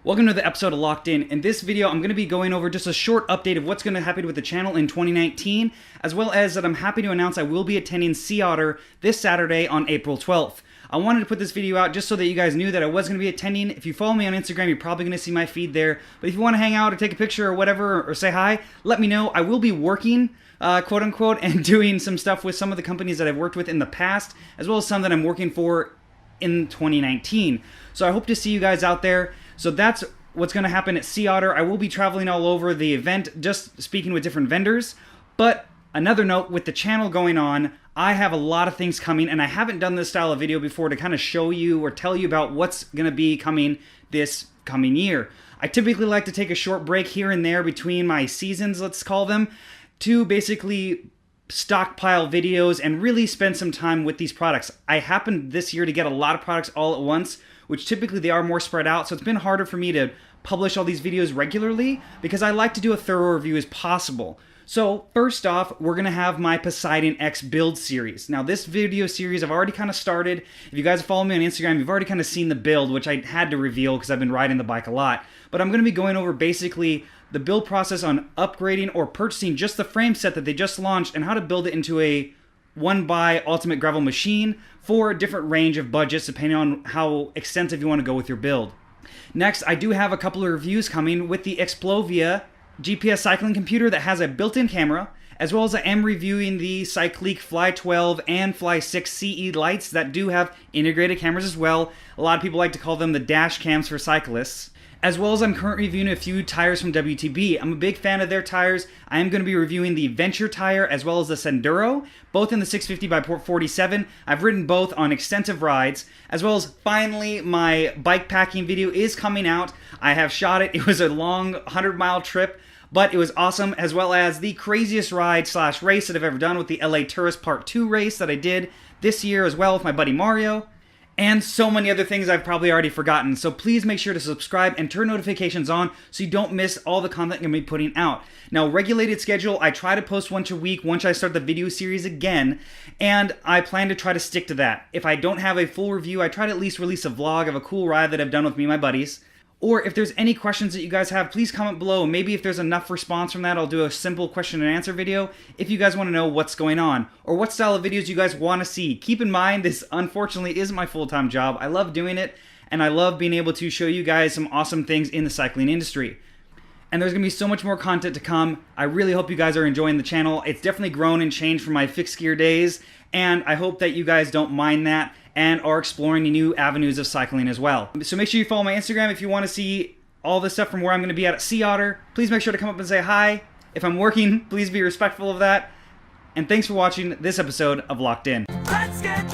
Welcome to the episode of Locked In. In this video, I'm going to be going over just a short update of what's going to happen with the channel in 2019, as well as that I'm happy to announce I will be attending SEAOTTER this Saturday on April 12th. I wanted to put this video out just so that you guys knew that I was going to be attending. If you follow me on Instagram, you're probably going to see my feed there. But if you want to hang out or take a picture or whatever, or say hi, let me know. I will be working, quote unquote, and doing some stuff with some of the companies that I've worked with in the past, as well as some that I'm working for in 2019. So I hope to see you guys out there. So that's what's going to happen at SEAOTTER. I will be traveling all over the event, just speaking with different vendors. But another note, with the channel going on, I have a lot of things coming, and I haven't done this style of video before to kind of show you or tell you about what's going to be coming this coming year. I typically like to take a short break here and there between my seasons, let's call them, to basically stockpile videos and really spend some time with these products. I happened this year to get a lot of products all at once, which typically they are more spread out, so it's been harder for me to publish all these videos regularly because I like to do a thorough review as possible. So first off, we're going to have my Poseidon X build series. Now this video series I've already kind of started. If you guys follow me on Instagram, you've already kind of seen the build, which I had to reveal because I've been riding the bike a lot. But I'm going to be going over basically the build process on upgrading or purchasing just the frame set that they just launched and how to build it into a 1x Ultimate Gravel machine for a different range of budgets depending on how extensive you want to go with your build. Next, I do have a couple of reviews coming with the Explovia GPS cycling computer that has a built-in camera, as well as I am reviewing the Cyclique Fly 12 and Fly 6 CE lights that do have integrated cameras as well. A lot of people like to call them the dash cams for cyclists. As well as I'm currently reviewing a few tires from WTB. I'm a big fan of their tires. I am going to be reviewing the Venture tire as well as the Senduro, both in the 650x47. I've ridden both on extensive rides, as well as finally my bike packing video is coming out. I have shot it. It was a long 100-mile trip, but it was awesome, as well as the craziest ride / race that I've ever done with the LA Tourist Part 2 race that I did this year as well with my buddy Mario. And so many other things I've probably already forgotten. So please make sure to subscribe and turn notifications on so you don't miss all the content I'm going to be putting out. Now, regulated schedule, I try to post once a week once I start the video series again, and I plan to try to stick to that. If I don't have a full review, I try to at least release a vlog of a cool ride that I've done with me and my buddies. Or if there's any questions that you guys have, please comment below. Maybe if there's enough response from that, I'll do a simple question and answer video if you guys want to know what's going on or what style of videos you guys want to see. Keep in mind, this unfortunately is my full-time job. I love doing it, and I love being able to show you guys some awesome things in the cycling industry. And there's going to be so much more content to come. I really hope you guys are enjoying the channel. It's definitely grown and changed from my fixed gear days, and I hope that you guys don't mind that and are exploring the new avenues of cycling as well. So make sure you follow my Instagram if you want to see all this stuff from where I'm going to be at SEAOTTER. Please make sure to come up and say hi. If I'm working, please be respectful of that. And thanks for watching this episode of Locked In. Let's get